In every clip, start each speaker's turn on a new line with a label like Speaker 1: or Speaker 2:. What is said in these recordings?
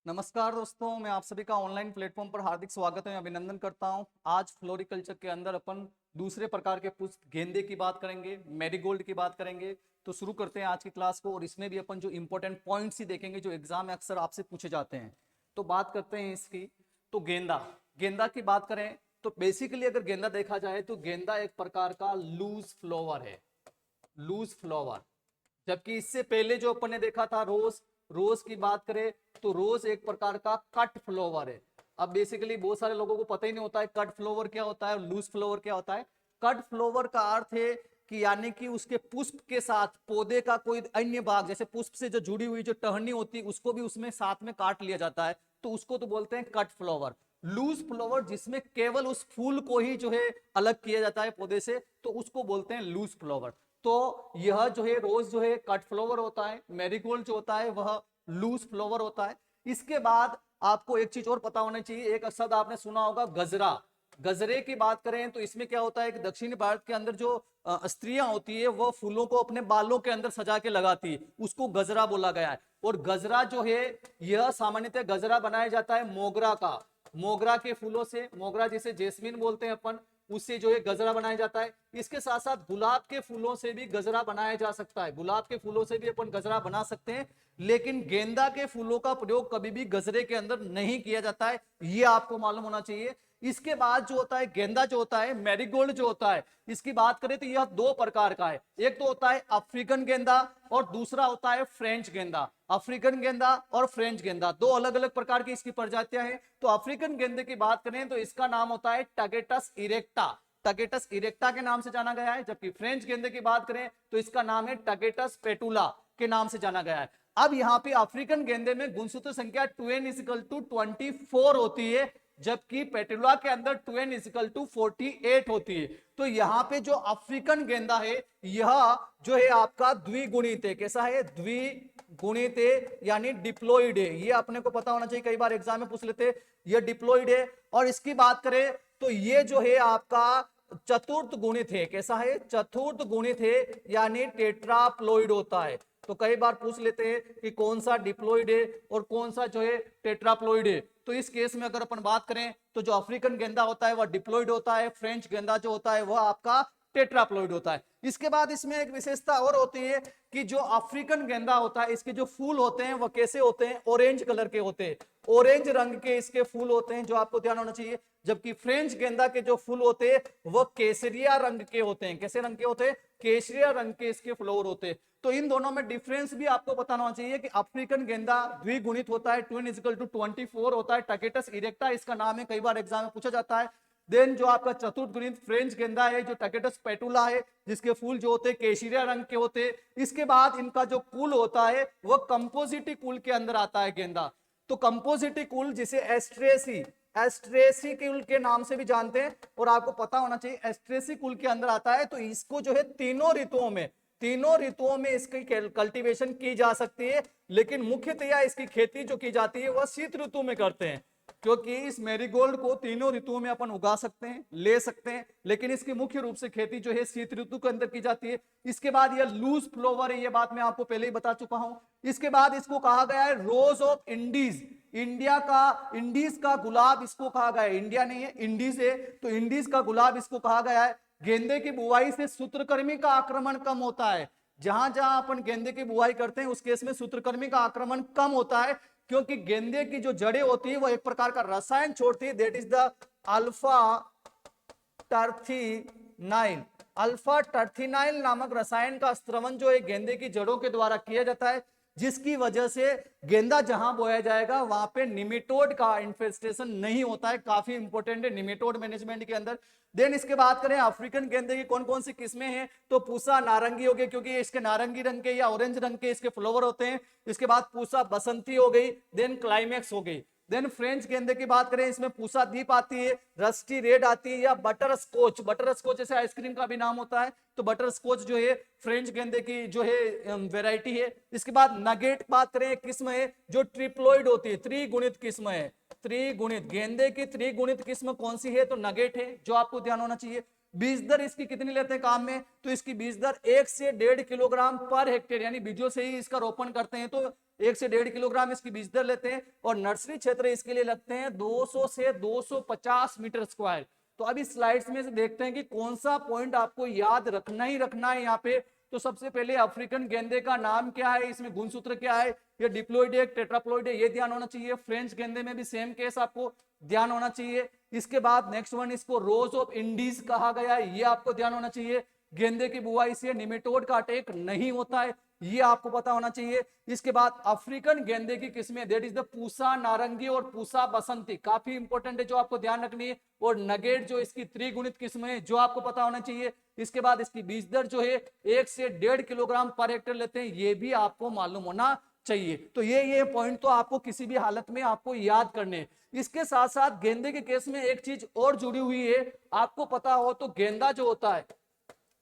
Speaker 1: नमस्कार दोस्तों, मैं आप सभी का ऑनलाइन प्लेटफॉर्म पर हार्दिक स्वागत है, अभिनंदन करता हूं। आज फ्लोरिकल्चर के अंदर अपन दूसरे प्रकार के पुष्प गेंदे की बात करेंगे, मैरीगोल्ड की बात करेंगे। तो शुरू करते हैं आज की क्लास को, और इसमें भी अपन जो इंपॉर्टेंट पॉइंट्स ही देखेंगे जो एग्जाम में अक्सर आपसे पूछे जाते हैं। तो बात करते हैं इसकी। तो गेंदा, गेंदा की बात करें तो बेसिकली अगर गेंदा देखा जाए तो गेंदा एक प्रकार का लूज फ्लावर है, लूज फ्लावर। जबकि इससे पहले जो अपन ने देखा था रोज, रोज की बात करें तो रोज एक प्रकार का कट फ्लावर है। अब बेसिकली बहुत सारे लोगों को पता ही नहीं होता है कट फ्लावर क्या होता है और लूज फ्लावर क्या होता है। कट फ्लावर का अर्थ है कि यानी कि उसके पुष्प के साथ पौधे का कोई अन्य भाग, जैसे पुष्प से जो जुड़ी हुई जो टहनी होती है उसको भी उसमें साथ में काट लिया जाता है, तो उसको तो बोलते हैं कट फ्लावर। लूज फ्लावर जिसमें केवल उस फूल को ही जो है अलग किया जाता है पौधे से, तो उसको बोलते हैं लूज फ्लावर। तो यह जो है रोज जो है कट फ्लावर होता है, मैरीगोल्ड जो होता है वह लूज फ्लावर होता है। इसके बाद आपको एक चीज और पता होना चाहिए, एक शब्द आपने सुना होगा गजरा। गजरे की बात करें तो इसमें क्या होता है कि दक्षिणी भारत के अंदर जो स्त्रियां होती है वह फूलों को अपने बालों के अंदर सजा के लगाती है, उसको गजरा बोला गया है। और गजरा जो है यह सामान्यतः गजरा बनाया जाता है मोगरा का, मोगरा के फूलों से, मोगरा जिसे जेस्मिन बोलते हैं अपन, उससे जो है गजरा बनाया जाता है। इसके साथ साथ गुलाब के फूलों से भी गजरा बनाया जा सकता है, गुलाब के फूलों से भी अपन गजरा बना सकते हैं। लेकिन गेंदा के फूलों का प्रयोग कभी भी गजरे के अंदर नहीं किया जाता है, ये आपको मालूम होना चाहिए। इसके बाद जो होता है गेंदा जो होता है, मैरीगोल्ड जो होता है, इसकी बात करें तो यह दो प्रकार का है। एक तो होता है अफ्रीकन गेंदा और दूसरा होता है फ्रेंच गेंदा। अफ्रीकन गेंदा और फ्रेंच गेंदा दो अलग अलग प्रकार की इसकी प्रजातियां हैं। तो अफ्रीकन गेंदे की बात करें तो इसका नाम होता है टागेटस इरेक्टा, टागेटस इरेक्टा के नाम से जाना गया है। जबकि फ्रेंच गेंदे की बात करें तो इसका नाम है टागेटस पेटुला के नाम से जाना गया है। अब यहां पे अफ्रीकन गेंदे में गुणसूत्र संख्या 2n=24 होती है, जबकि पेटुला के अंदर 2n=48 होती है। तो यहां पे जो अफ्रीकन गेंदा है यह जो है आपका द्विगुणित है। कैसा है? द्विगुणित है, यानी डिप्लोइड है। ये अपने को पता होना चाहिए, कई बार एग्जाम में पूछ लेते हैं। ये डिप्लोइड है। और इसकी बात करें तो ये जो है आपका चतुर्थ गुणित है। कैसा है? चतुर्थ गुणित है, यानी टेट्राप्लोइड होता है। तो कई बार पूछ लेते हैं कि कौन सा डिप्लोइड है और कौन सा जो है टेट्राप्लोइड है। तो इस केस में अगर अपन बात करें तो जो अफ्रीकन गेंदा होता है वह डिप्लोइड होता है, फ्रेंच गेंदा जो होता है वह आपका टेट्राप्लोइड होता है। इसके बाद इसमें एक विशेषता और होती है कि जो अफ्रीकन गेंदा होता है इसके जो फूल होते हैं वह कैसे होते हैं? ऑरेंज कलर के होते हैं, ऑरेंज रंग के इसके फूल होते हैं, जो आपको ध्यान होना चाहिए। जबकि फ्रेंच गेंदा के जो फूल होते हैं वह केसरिया रंग के होते हैं। कैसे रंग के होते हैं? केसरिया रंग के इसके फ्लावर होते हैं। तो इन दोनों में डिफरेंस भी आपको पता होना चाहिए कि अफ्रीकन गेंदा द्विगुणित होता है, 2n=24 होता है, टागेटस इरेक्टा इसका नाम है, कई बार एग्जाम में पूछा जाता है। देन जो आपका चतुर्थ गुणित फ्रेंच गेंदा है जो टागेटस पेटुला है, जिसके फूल जो होते हैं केसरिया रंग के होते हैं। इसके बाद इनका जो कुल होता है वह कंपोजिटी कुल के अंदर आता है गेंदा। तो कंपोजिटी कुल जिसे एस्ट्रेसी, एस्ट्रेसी कुल के नाम से भी जानते हैं, और आपको पता होना चाहिए एस्ट्रेसी कुल के अंदर आता है। तो इसको जो है तीनों ऋतुओं में, तीनों ऋतुओं में इसकी कल्टीवेशन की जा सकती है। लेकिन मुख्यतया इसकी खेती जो की जाती है वह शीत ऋतु में करते हैं, क्योंकि इस मैरीगोल्ड को तीनों ऋतुओं में अपन उगा सकते हैं, ले सकते हैं, लेकिन इसकी मुख्य रूप से खेती जो है शीत ऋतु के अंदर की जाती है। इसके बाद यह लूज फ्लावर है, यह बात मैं आपको पहले ही बता चुका हूं। इसके बाद इसको कहा गया है रोज ऑफ इंडीज, इंडिया का, इंडीज का गुलाब इसको कहा गया है। इंडिया नहीं है, इंडीज है, तो इंडीज का गुलाब इसको कहा गया है। गेंदे की बुवाई से सूत्रकृमि का आक्रमण कम होता है। जहां जहां अपन गेंदे की बुवाई करते हैं उस केस में सूत्रकृमि का आक्रमण कम होता है, क्योंकि गेंदे की जो जड़ें होती है वो एक प्रकार का रसायन छोड़ती है, that is the alpha terthienyl. Alpha terthienyl नामक रसायन का स्त्रवण जो है गेंदे की जड़ों के द्वारा किया जाता है, जिसकी वजह से गेंदा जहां बोया जाएगा वहां पे निमेटोड का इन्फेस्टेशन नहीं होता है। काफी इंपॉर्टेंट है निमेटोड मैनेजमेंट के अंदर। देन इसके बात करें अफ्रीकन गेंदे की कौन कौन सी किस्में हैं, तो पूसा नारंगी हो गई, क्योंकि इसके नारंगी रंग के या ऑरेंज रंग के इसके फ्लावर होते हैं। इसके बाद पूसा बसंती हो गई, देन क्लाइमैक्स हो गई। देन फ्रेंच गेंदे की बात करें इसमें पूसा दीप आती है, रस्टी रेड आती है, या बटर स्कॉच, बटर स्कॉच जैसे आइसक्रीम का भी नाम होता है, तो बटर स्कॉच जो है फ्रेंच गेंदे की जो है वेराइटी है। इसके बाद नगेट बात करें, एक किस्म है जो ट्रिप्लोइड होती है, त्रिगुणित किस्म है, त्रिगुणित गेंदे की त्रिगुणित किस्म कौन सी है? तो नगेट है, जो आपको ध्यान होना चाहिए। बीज दर इसकी कितनी लेते हैं काम में? तो इसकी बीज दर 1 से 1.5 किलोग्राम पर हेक्टेयर, यानी बीजों से ही इसका रोपण करते हैं तो 1 से 1.5 किलोग्राम इसकी बीज दर लेते हैं, और नर्सरी क्षेत्र इसके लिए लगते हैं 200 से 250 मीटर स्क्वायर। तो अभी स्लाइड्स में से देखते हैं कि कौन सा पॉइंट आपको याद रखना ही रखना है यहाँ पे। तो सबसे पहले अफ्रीकन गेंदे का नाम क्या है, इसमें गुणसूत्र क्या है, ये डिप्लोइड है टेट्राप्लोइड है, ये ध्यान होना चाहिए। फ्रेंच गेंदे में भी सेम केस आपको ध्यान होना चाहिए। इसके बाद नेक्स्ट वन, इसको रोज ऑफ इंडीज कहा गया है, ये आपको ध्यान होना चाहिए। गेंदे की बुवाई से निमेटोड का अटैक नहीं होता है, ये आपको पता होना चाहिए। इसके बाद अफ्रीकन गेंदे की किस्में, दैट इज द पूसा नारंगी और पूसा बसंती, काफी इंपॉर्टेंट है जो आपको ध्यान रखनी है। और नगेट जो इसकी त्रिगुणित किस्में है, जो आपको पता होना चाहिए। इसके बाद इसकी बीज दर जो है 1 से 1.5 किलोग्राम पर हेक्टेयर लेते हैं, ये भी आपको मालूम होना चाहिए। तो ये पॉइंट तो आपको किसी भी हालत में आपको याद करने हैं। इसके साथ साथ गेंदे के केस में एक चीज और जुड़ी हुई है, आपको पता हो तो गेंदा जो होता है,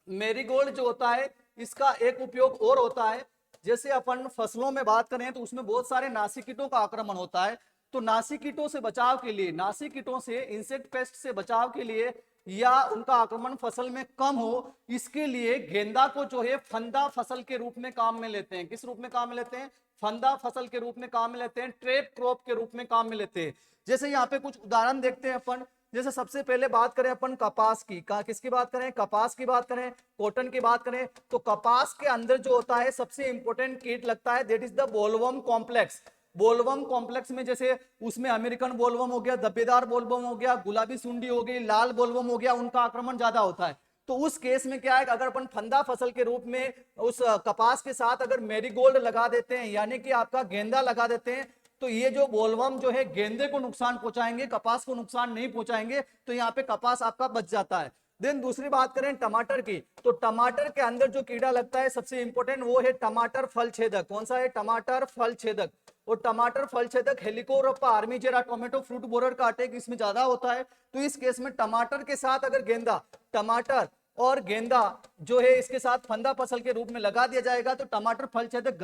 Speaker 1: मेरीगोल्ड जो होता है, इसका एक उपयोग और होता है। जैसे अपन फसलों में बात करें तो उसमें बहुत सारे नासी कीटों का आक्रमण होता है। तो नासी कीटों से बचाव के लिए, नासी कीटों से, इंसेक्ट पेस्ट से बचाव के लिए, या उनका आक्रमण फसल में कम हो, इसके लिए गेंदा को जो है फंदा फसल के रूप में काम में लेते हैं। किस रूप में काम में लेते हैं? फंदा फसल के रूप में काम में लेते हैं, ट्रैप क्रॉप के रूप में काम में लेते हैं। जैसे यहाँ पे कुछ उदाहरण देखते हैं अपन। जैसे सबसे पहले बात करें अपन कपास की, किसकी बात करें? कपास की बात करें, कॉटन की बात करें, तो कपास के अंदर जो होता है सबसे इंपॉर्टेंट कीट लगता है, that is the bollworm complex. Bollworm complex में जैसे उसमें अमेरिकन बोलवर्म हो गया, धब्बेदार बोलवर्म हो गया, गुलाबी सुंडी हो गई, लाल बोलवर्म हो गया, उनका आक्रमण ज्यादा होता है। तो उस केस में क्या है, अगर अपन फंदा फसल के रूप में उस कपास के साथ अगर मैरीगोल्ड लगा देते हैं, यानी कि आपका गेंदा लगा देते हैं, तो ये जो बोलवर्म जो है गेंदे को नुकसान पहुंचाएंगे, कपास को नुकसान नहीं पहुंचाएंगे। तो यहाँ पे कपास आपका बच जाता है। देन दूसरी बात करें टमाटर की, तो टमाटर के अंदर जो कीड़ा लगता है सबसे इंपॉर्टेंट वो है टमाटर फल छेदक। कौन सा है? टमाटर फल छेदक। और टमाटर फल छेदक हेलिकोवरपा आर्मीजेरा टोमेटो फ्रूट बोरर का अटैक इसमें ज्यादा होता है। तो इस केस में टमाटर के साथ अगर गेंदा, टमाटर और गेंदा जो है इसके साथ फंदा फसल के रूप में लगा दिया जाएगा, तो टमाटर फल छेदक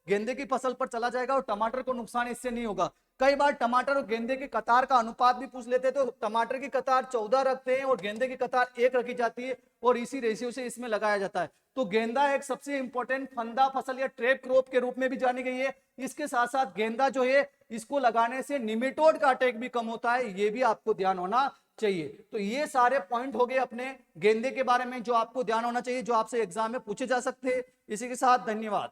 Speaker 1: गेंदे की फसल पर चला जाएगा और टमाटर को नुकसान इससे नहीं होगा। कई बार टमाटर और गेंदे की कतार का अनुपात भी पूछ लेते हैं, तो टमाटर की कतार 14 रखते हैं और गेंदे की कतार 1 रखी जाती है, और इसी रेशियो से इसमें लगाया जाता है। तो गेंदा एक सबसे इंपॉर्टेंट फंदा फसल या ट्रैप क्रॉप के रूप में भी जानी गई है। इसके साथ साथ गेंदा जो है, इसको लगाने से निमेटोड का अटैक भी कम होता है, ये भी आपको ध्यान होना चाहिए। तो ये सारे पॉइंट हो गए अपने गेंदे के बारे में जो आपको ध्यान होना चाहिए, जो आपसे एग्जाम में पूछे जा सकते हैं। इसी के साथ धन्यवाद।